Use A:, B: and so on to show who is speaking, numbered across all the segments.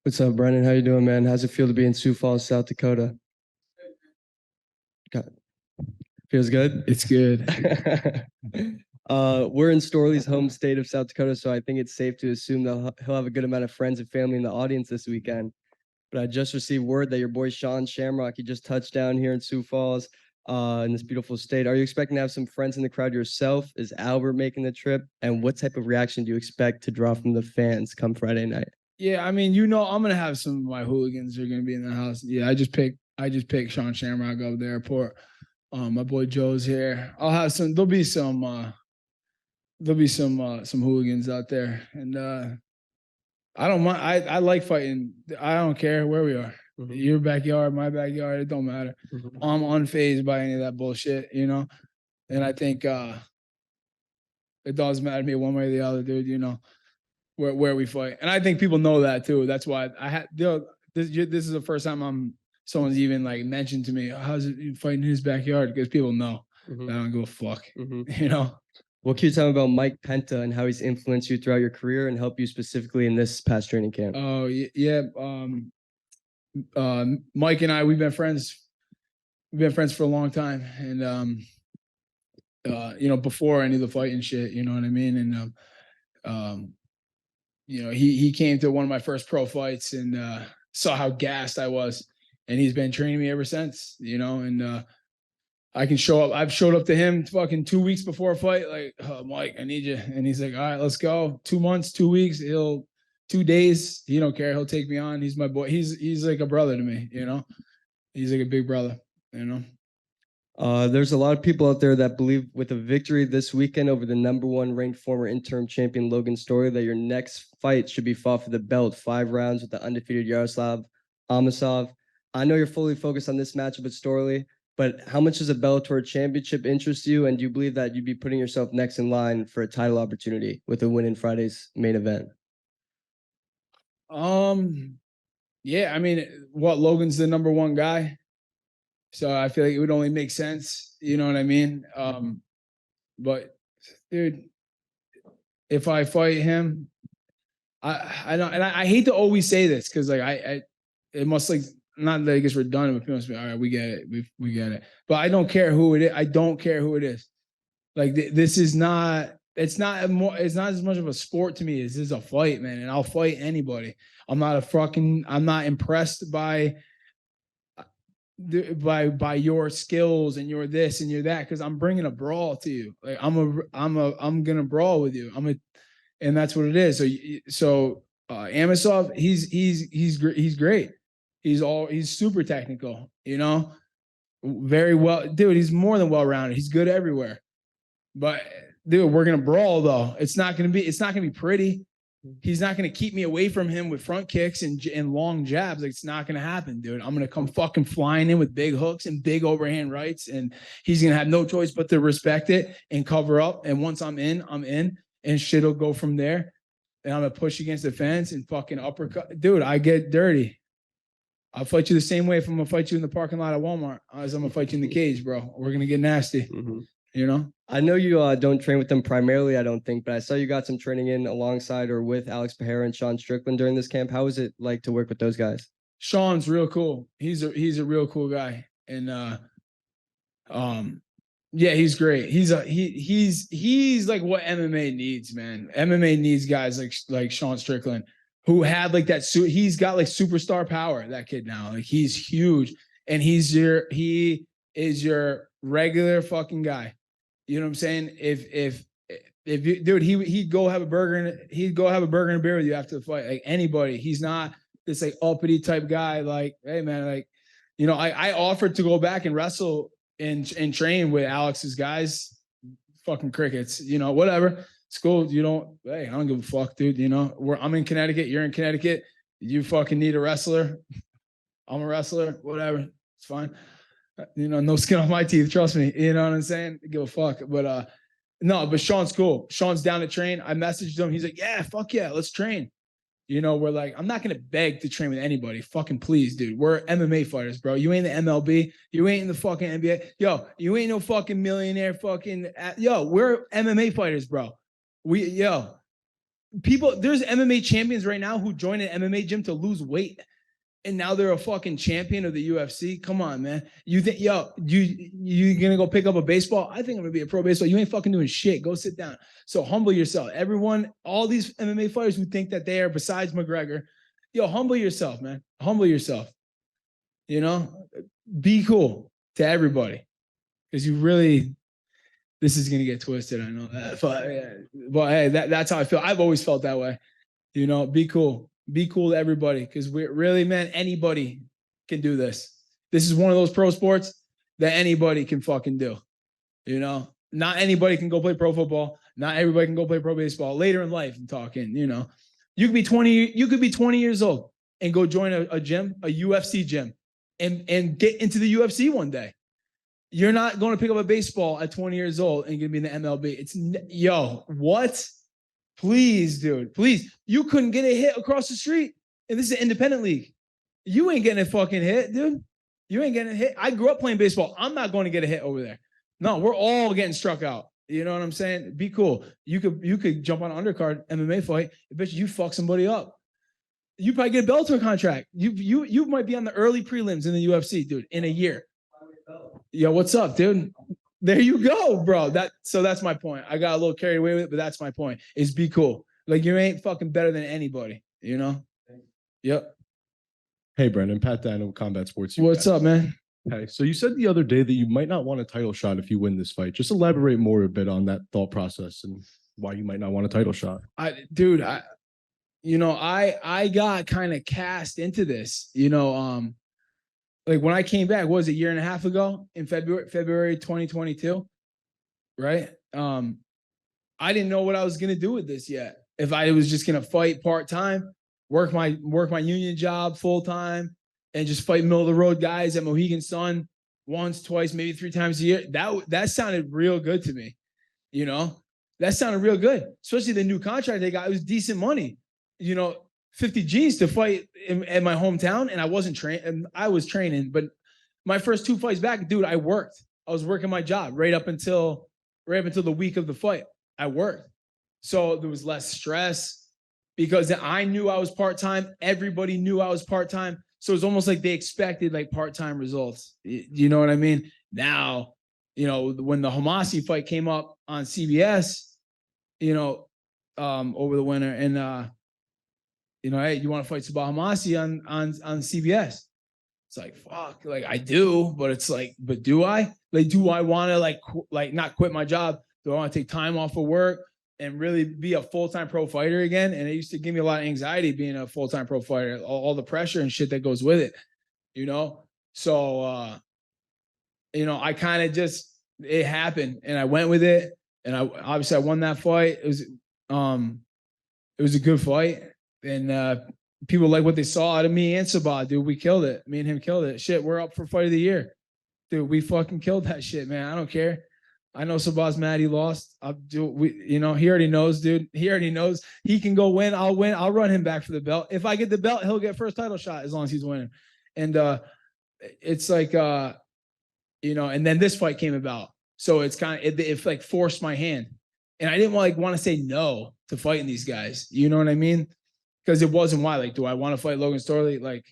A: What's up, Brennan? How you doing, man? How's it feel to be in Sioux Falls, South Dakota? God, feels good.
B: It's good.
A: We're in Storley's home state of South Dakota, so I think it's safe to assume that he'll have a good amount of friends and family in the audience this weekend. But I just received word that your boy Sean Shamrock, he just touched down here in Sioux Falls, in this beautiful state. Are you expecting to have some friends in the crowd yourself? Is Albert making the trip? And what type of reaction do you expect to draw from the fans come Friday night?
B: Yeah, I mean, I'm gonna have some of my hooligans are gonna be in the house. Yeah, I just picked Sean Shamrock up at the airport. My boy Joe's here. I'll have some. There'll be some hooligans out there, and I don't mind. I like fighting. I don't care where we are. Mm-hmm. Your backyard, my backyard. It don't matter. Mm-hmm. I'm unfazed by any of that bullshit, And I think it doesn't matter to me one way or the other, dude. Where we fight, and I think people know that too. That's why I had this is the first time someone's even like mentioned to me, how's it you fighting in his backyard? Because people know. Mm-hmm. I don't give a fuck. Mm-hmm.
A: What can you tell me about Mike Penta and how he's influenced you throughout your career and helped you specifically in this past training camp?
B: Oh yeah. Mike and I, we've been friends for a long time, and before any of the fighting shit, you know what I mean? And he came to one of my first pro fights and saw how gassed I was, and he's been training me ever since, and I can show up. I've showed up to him fucking 2 weeks before a fight, like, oh, Mike, I need you. And he's like, all right, let's go. 2 months, 2 weeks, 2 days. He don't care. He'll take me on. He's my boy. He's like a brother to me, He's like a big brother,
A: There's a lot of people out there that believe with a victory this weekend over the #1 ranked former interim champion Logan Storley that your next fight should be fought for the belt, 5 rounds with the undefeated Yaroslav Amosov. I know you're fully focused on this matchup with Storley, but how much does a Bellator championship interest you? And do you believe that you'd be putting yourself next in line for a title opportunity with a win in Friday's main event?
B: Yeah, I mean, Logan's the #1 guy. So I feel like it would only make sense, you know what I mean? But dude, if I fight him, I don't, and I hate to always say this because like it must like not that it gets redundant, but people must be all right. We get it, we get it. But I don't care who it is. I don't care who it is. Like this is not. It's not as much of a sport to me as this is a fight, man. And I'll fight anybody. I'm not impressed by your skills and your this and your that because I'm bringing a brawl to you. Like I'm gonna brawl with you. And that's what it is. So Amosov, he's great. He's super technical. Very well, dude. He's more than well rounded. He's good everywhere. But dude, we're gonna brawl though. It's not gonna be pretty. He's not going to keep me away from him with front kicks and long jabs. Like, it's not going to happen, dude. I'm going to come fucking flying in with big hooks and big overhand rights, and he's going to have no choice but to respect it and cover up. And once I'm in, and shit will go from there. And I'm going to push against the fence and fucking uppercut. Dude, I get dirty. I'll fight you the same way if I'm going to fight you in the parking lot at Walmart as I'm going to fight you in the cage, bro. We're going to get nasty. Mm-hmm.
A: I know you don't train with them primarily, I don't think, but I saw you got some training in alongside or with Alex Pereira and Sean Strickland during this camp. How was it like to work with those guys?
B: Sean's real cool. He's a real cool guy. And yeah, he's great. He's like what MMA needs, man. MMA needs guys like Sean Strickland who had like that he's got like superstar power, that kid now. Like he's huge and he is your regular fucking guy. You know what I'm saying? If you, dude, he'd go have a burger and a beer with you after the fight. Like anybody, he's not this like uppity type guy. Like, hey man, like, I offered to go back and wrestle and train with Alex's guys. Fucking crickets, whatever. It's cool. Hey, I don't give a fuck, dude. I'm in Connecticut. You're in Connecticut. You fucking need a wrestler. I'm a wrestler. Whatever. It's fine. No skin off my teeth. Trust me. You know what I'm saying? Give a fuck. But no, but Sean's cool. Sean's down to train. I messaged him. He's like, yeah, fuck yeah, let's train. We're like, I'm not going to beg to train with anybody. Fucking please, dude. We're MMA fighters, bro. You ain't the MLB. You ain't in the fucking NBA. Yo, you ain't no fucking millionaire fucking. Yo, we're MMA fighters, bro. there's MMA champions right now who join an MMA gym to lose weight. And now they're a fucking champion of the UFC. Come on, man. You think, you gonna go pick up a baseball? I think I'm gonna be a pro baseball. You ain't fucking doing shit. Go sit down. So humble yourself. Everyone, all these MMA fighters who think that they are besides McGregor, humble yourself, man. Humble yourself. Be cool to everybody. Because this is gonna get twisted. I know that. But hey, that's how I feel. I've always felt that way. Be cool. Be cool to everybody, because we're really, man, anybody can do this. This is one of those pro sports that anybody can fucking do. Not anybody can go play pro football. Not everybody can go play pro baseball. Later in life, I'm talking. You could be 20 years old and go join a gym, a UFC gym, and get into the UFC one day. You're not going to pick up a baseball at 20 years old and gonna be in the MLB. What? Please, dude, please. You couldn't get a hit across the street. And this is an independent league. You ain't getting a fucking hit, dude. You ain't getting a hit. I grew up playing baseball. I'm not going to get a hit over there. No, we're all getting struck out. You know what I'm saying? Be cool. You could jump on an undercard MMA fight. I bet you fuck somebody up. You probably get a Bellator contract. You might be on the early prelims in the UFC, dude, in a year. Yo, what's up, dude? There you go, bro. That's my point. I got a little carried away with it, but that's my point. Is be cool. Like, you ain't fucking better than anybody, Yep.
C: Hey, Brennan, Pat Dano, Combat Sports.
B: What's up, man?
C: Okay, so you said the other day that you might not want a title shot if you win this fight. Just elaborate more a bit on that thought process and why you might not want a title shot.
B: I got kind of cast into this, like when I came back, what was it, a year and a half ago in February 2022, right? I didn't know what I was gonna do with this yet. If I was just gonna fight part-time, work my union job full-time, and just fight middle of the road guys at Mohegan Sun once, twice, maybe 3 times a year. That sounded real good to me, That sounded real good, especially the new contract they got. It was decent money, 50 G's to fight in my hometown, and I wasn't trained. I was training, but my first 2 fights back, dude, I worked. I was working my job right up until the week of the fight. I worked, so there was less stress because I knew I was part-time. Everybody knew I was part-time, so it was almost like they expected like part-time results. You know what I mean? Now, when the Homasi fight came up on CBS, over the winter, and hey, you want to fight Sabah Homasi on CBS? It's like, fuck, like I do, but it's like, but do I? Like, do I want to not quit my job? Do I want to take time off of work and really be a full-time pro fighter again? And it used to give me a lot of anxiety being a full-time pro fighter, all the pressure and shit that goes with it, So, I kind of it happened and I went with it. And I won that fight. It was a good fight. And people like what they saw out of me and Sabah, dude. We killed it. Me and him killed it. Shit, we're up for fight of the year. Dude, we fucking killed that shit, man. I don't care. I know Sabah's mad he lost. He already knows, dude. He already knows he can go win. I'll win. I'll run him back for the belt. If I get the belt, he'll get first title shot as long as he's winning. And it's like, and then this fight came about. So it's kind of, it like forced my hand. And I didn't want to say no to fighting these guys. You know what I mean? Because it wasn't why. Like, do I want to fight Logan Storley? Like,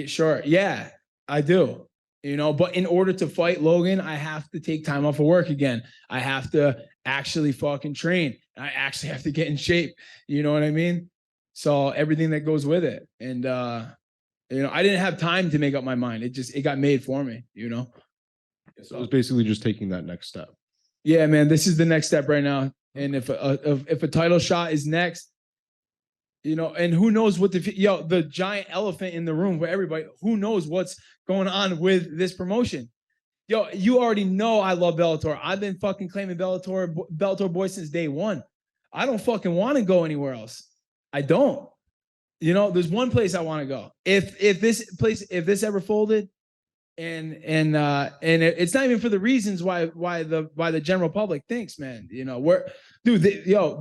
B: sure. Yeah, I do. But in order to fight Logan, I have to take time off of work again. I have to actually fucking train. I actually have to get in shape. You know what I mean? So everything that goes with it. And, I didn't have time to make up my mind. It got made for me,
C: So it was basically just taking that next step.
B: Yeah, man, this is the next step right now. And if a title shot is next, and who knows what the giant elephant in the room for everybody, who knows what's going on with this promotion. You already know I love Bellator. I've been fucking claiming Bellator boy since day one. I don't fucking want to go anywhere else. I don't. There's one place I want to go. If this ever folded, and it's not even for the reasons why the general public thinks, man.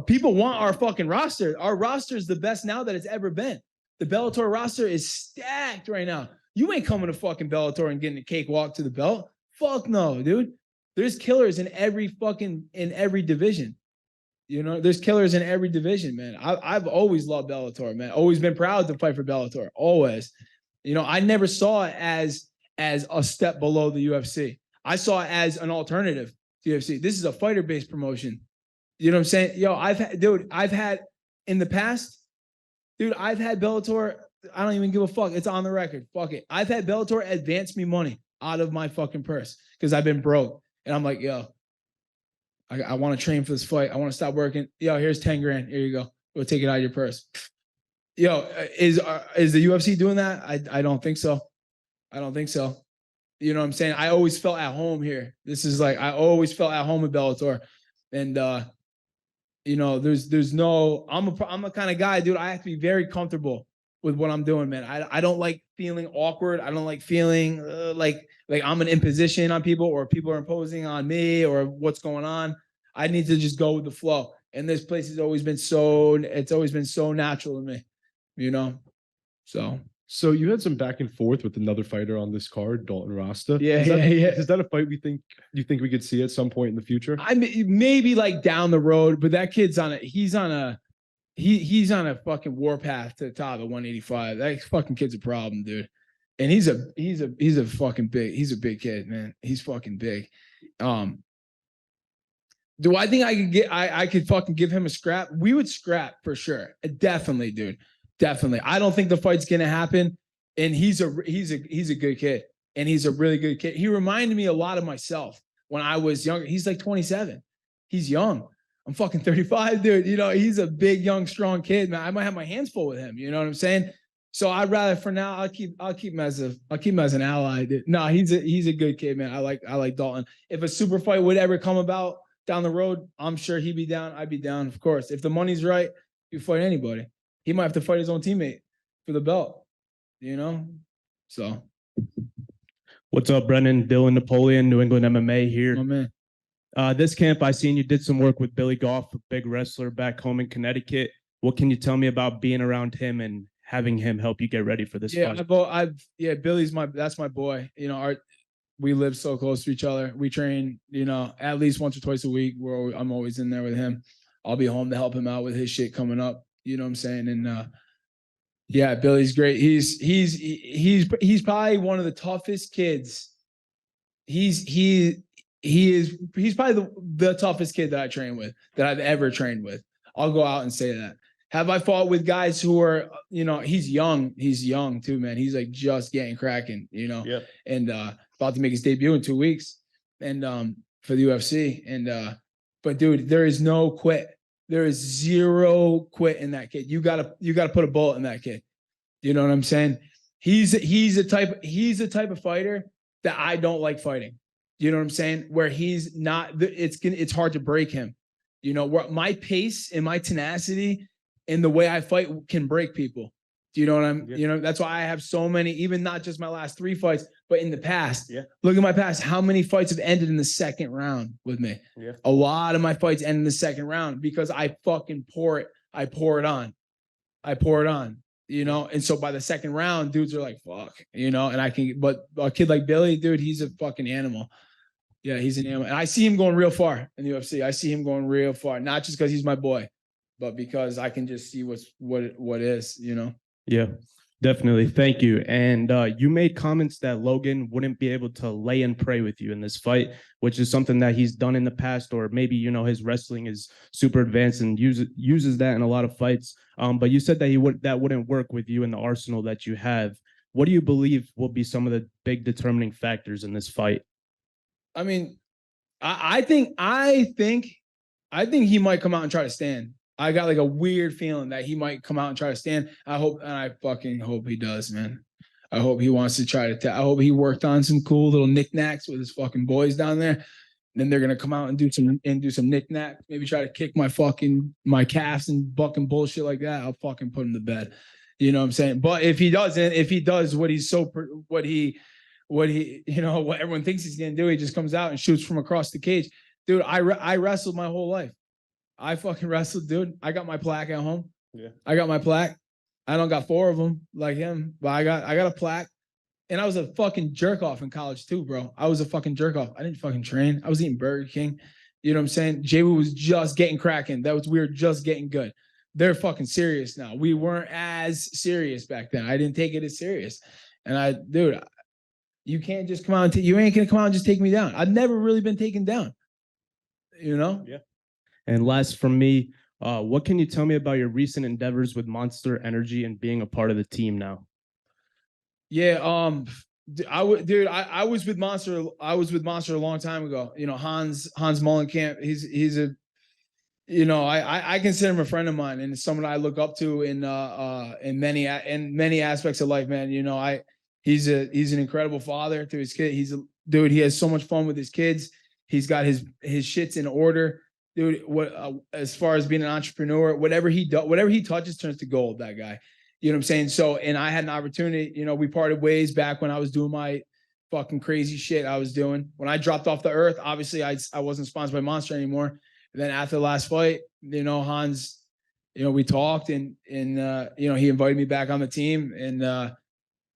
B: People want our fucking roster. Our roster is the best now that it's ever been. The Bellator roster is stacked right now. You ain't coming to fucking Bellator and getting a cakewalk to the belt. Fuck no, dude. There's killers in every division. You know, there's killers in every division, man. I've always loved Bellator, man. Always been proud to fight for Bellator. Always. You know, I never saw it as a step below the UFC. I saw it as an alternative to UFC. This is a fighter-based promotion. You know what I'm saying? Yo, I've had in the past, I've had Bellator. I don't even give a fuck. It's on the record. Fuck it. I've had Bellator advance me money out of my fucking purse because I've been broke. And I'm like, yo, I want to train for this fight. I want to stop working. Yo, here's 10 grand. Here you go. Go take it out of your purse. Yo, is the UFC doing that? I don't think so. I don't think so. You know what I'm saying? I always felt at home here. This is like, I always felt at home with Bellator. And, you know, there's no, I'm a kind of guy, dude. I have to be very comfortable with what I'm doing, man. I don't like feeling awkward. I don't like feeling like I'm an imposition on people or people are imposing on me or what's going on. I need to just go with the flow. And this place has always been so natural to me, you know?
C: So you had some back and forth with another fighter on this card, Dalton Rasta.
B: Yeah.
C: Is that a fight you think we could see at some point in the future?
B: I mean, maybe like down the road, but that kid's he's on a fucking warpath to the top of 185. That fucking kid's a problem, dude. And he's a fucking big kid, man. He's fucking big. Do I think I could fucking give him a scrap? We would scrap for sure. Definitely, dude. Definitely. I don't think the fight's gonna happen. And he's a good kid. And he's a really good kid. He reminded me a lot of myself when I was younger. He's like 27. He's young. I'm fucking 35, dude. You know, he's a big, young, strong kid, man. I might have my hands full with him. You know what I'm saying? So I'd rather for now, I'll keep him as an ally. Dude. No, he's a good kid, man. I like Dalton. If a super fight would ever come about down the road, I'm sure he'd be down. I'd be down, of course. If the money's right, you fight anybody. He might have to fight his own teammate for the belt, you know? So.
D: What's up, Brennan? Dylan Napoleon, New England MMA here.
B: My man.
D: This camp, I seen you did some work with Billy Goff, a big wrestler back home in Connecticut. What can you tell me about being around him and having him help you get ready for this fight?
B: Billy's that's my boy. You know, we live so close to each other. We train, you know, at least once or twice a week. I'm always in there with him. I'll be home to help him out with his shit coming up. You know what I'm saying? And yeah, Billy's great. He's probably one of the toughest kids. He's probably the toughest kid that I train with, that I've ever trained with. I'll go out and say that. Have I fought with guys who are, you know, he's young too, man. He's like just getting cracking, you know, and about to make his debut in 2 weeks and for the UFC. And but dude, there is no quit. There is zero quit in that kid. You gotta put a bullet in that kid. You know what I'm saying? He's a type of fighter that I don't like fighting. You know what I'm saying? Where he's not, it's hard to break him. You know, where my pace and my tenacity and the way I fight can break people. Do you know what you know, that's why I have so many, even not just my last 3 fights, but in the past. Yeah. Look at my past. How many fights have ended in the second round with me? Yeah. A lot of my fights end in the second round because I fucking pour it on. You know, and so by the second round, dudes are like, fuck, you know, and but a kid like Billy, dude, he's a fucking animal. Yeah, he's an animal. And I see him going real far in the UFC. I see him going real far, not just because he's my boy, but because I can just see what is, you know?
D: Yeah, definitely. Thank you. And you made comments that Logan wouldn't be able to lay and pray with you in this fight, which is something that he's done in the past, or maybe, you know, his wrestling is super advanced and uses that in a lot of fights. But you said that that wouldn't work with you in the arsenal that you have. What do you believe will be some of the big determining factors in this fight?
B: I mean, I think he might come out and try to stand. I got like a weird feeling that he might come out and try to stand. I fucking hope he does, man. I hope he wants to try to. I hope he worked on some cool little knickknacks with his fucking boys down there. And then they're gonna come out and do some knickknacks. Maybe try to kick my calves and fucking bullshit like that. I'll fucking put him to bed. You know what I'm saying? But if he does what everyone thinks he's gonna do, he just comes out and shoots from across the cage. Dude, I wrestled my whole life. I fucking wrestled, dude. I got my plaque at home. Yeah. I got my plaque. I don't got 4 of them like him, but I got a plaque. And I was a fucking jerk off in college too, bro. I was a fucking jerk off. I didn't fucking train. I was eating Burger King. You know what I'm saying? J-Wood was just getting cracking. We were just getting good. They're fucking serious now. We weren't as serious back then. I didn't take it as serious. And dude, you can't just come out and you ain't gonna come out and just take me down. I've never really been taken down. You know?
D: Yeah. And last from me, what can you tell me about your recent endeavors with Monster Energy and being a part of the team now?
B: Yeah, I was with Monster. I was with Monster a long time ago. You know, Hans Mullenkamp. He's a, you know, I consider him a friend of mine and someone I look up to in many aspects of life, man. You know, he's an incredible father to his kid. Dude, he has so much fun with his kids. He's got his shits in order. Dude, as far as being an entrepreneur, whatever he touches turns to gold, that guy. You know what I'm saying? So, and I had an opportunity, you know, we parted ways back when I was doing my fucking crazy shit I was doing. When I dropped off the earth, obviously I wasn't sponsored by Monster anymore. And then after the last fight, you know, Hans, you know, we talked and you know, he invited me back on the team. And,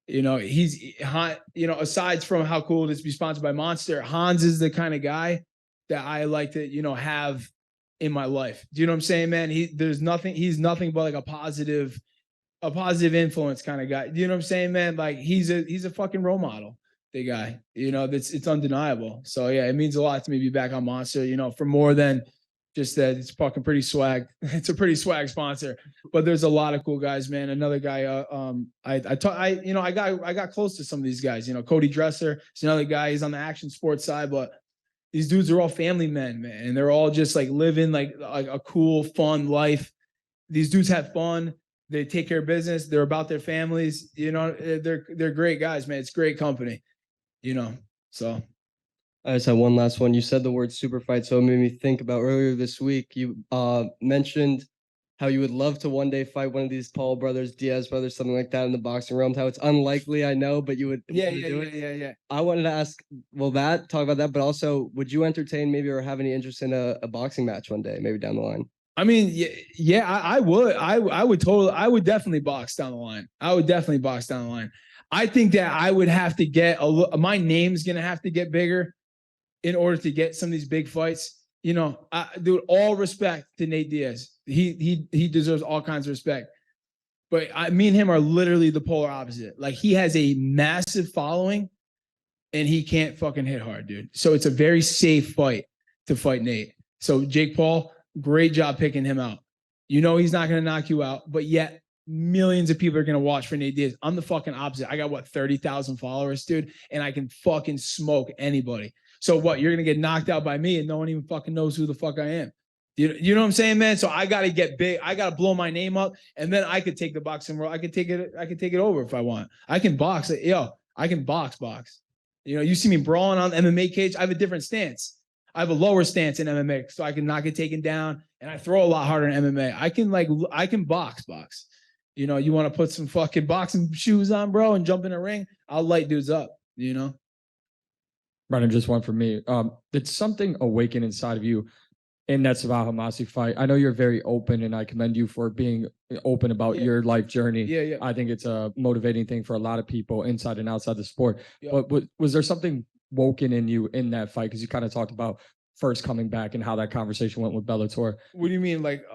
B: you know, you know, aside from how cool it is to be sponsored by Monster, Hans is the kind of guy that I like to, you know, have in my life. Do you know what I'm saying, man? He's nothing but like a positive influence kind of guy. You know what I'm saying, man? Like he's a fucking role model, the guy. You know, it's undeniable. So yeah, it means a lot to me to be back on Monster, you know, for more than just that it's fucking pretty swag. It's a pretty swag sponsor. But there's a lot of cool guys, man. Another guy, I got close to some of these guys, you know, Cody Dresser is another guy. He's on the action sports side, but these dudes are all family men, man. And they're all just like living like a cool, fun life. These dudes have fun. They take care of business. They're about their families. You know, they're great guys, man. It's great company, you know, so.
A: I just have one last one. You said the word super fight, so it made me think about earlier this week. You mentioned how you would love to one day fight one of these Paul brothers, Diaz brothers, something like that in the boxing realm. How it's unlikely, I know, but you would do it.
B: Yeah.
A: I wanted to ask, talk about that, but also, would you entertain maybe or have any interest in a boxing match one day, maybe down the line?
B: I mean, I would. I would definitely box down the line. I think that I would have to get my name's gonna have to get bigger in order to get some of these big fights. You know, dude, all respect to Nate Diaz. He deserves all kinds of respect. But me and him are literally the polar opposite. Like he has a massive following and he can't fucking hit hard, dude. So it's a very safe fight to fight Nate. So Jake Paul, great job picking him out. You know he's not going to knock you out, but yet millions of people are going to watch for Nate Diaz. I'm the fucking opposite. I got 30,000 followers, dude, and I can fucking smoke anybody. So what? You're going to get knocked out by me and no one even fucking knows who the fuck I am. You know what I'm saying, man? So I got to get big. I got to blow my name up, and then I could take the boxing world. I could take it over if I want. I can box. I can box. You know, you see me brawling on the MMA cage. I have a different stance. I have a lower stance in MMA, so I can not get taken down, and I throw a lot harder in MMA. I can box. You know, you want to put some fucking boxing shoes on, bro, and jump in a ring? I'll light dudes up. You know.
E: Brennan, just one for me. Did something awaken inside of you in that Sabah Hamasi fight? I know you're very open, and I commend you for being open about your life journey.
B: Yeah.
E: I think it's a motivating thing for a lot of people inside and outside the sport.
B: Yeah.
E: But was there something woken in you in that fight? Because you kind of talked about first coming back and how that conversation went with Bellator.
B: What do you mean, like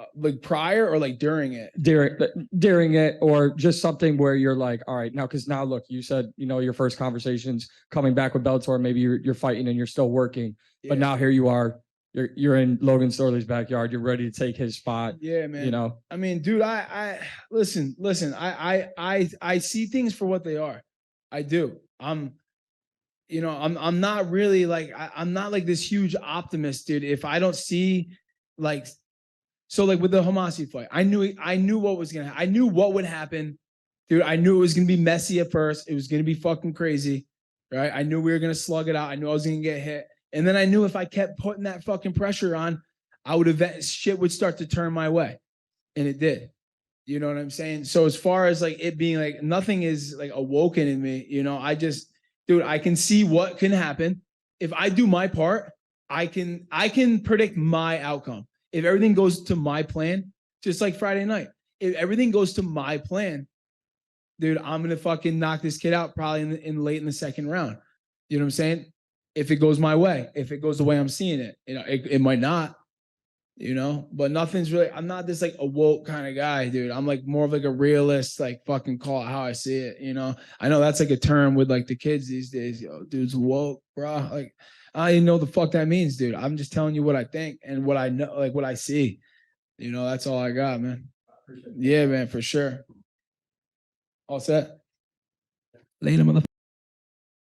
B: prior or like during it?
E: During it, or just something where you're like, all right, now, because now look, you said, you know, your first conversations coming back with Bellator, maybe you're fighting and you're still working, but now here you are, you're in Logan Storley's backyard, you're ready to take his spot.
B: Yeah, man.
E: You know,
B: I mean, dude, I listen, I see things for what they are. I do. I'm not really like, I'm not like this huge optimist, dude. If I don't see like, so like with the Hamasi fight, I knew what was going to happen. I knew what would happen, dude. I knew it was going to be messy at first. It was going to be fucking crazy, right? I knew we were going to slug it out. I knew I was going to get hit. And then I knew if I kept putting that fucking pressure on, shit would start to turn my way. And it did. You know what I'm saying? So as far as like it being like, nothing is like awoken in me, you know, dude, I can see what can happen. If I do my part, I can predict my outcome. If everything goes to my plan, just like Friday night, if everything goes to my plan, dude, I'm going to fucking knock this kid out probably in late in the second round. You know what I'm saying? if it goes my way, if it goes the way I'm seeing it. You know, it might not, you know, but nothing's really, I'm not this like a woke kind of guy, dude. I'm like more of like a realist, like fucking call it how I see it, you know. I know that's like a term with like the kids these days. Yo, dude's woke, bro. Like, I don't even know the fuck that means, dude. I'm just telling you what I think and what I know, like what I see. You know, that's all I got, man. Yeah, man, for sure. All set. Later, motherfucker.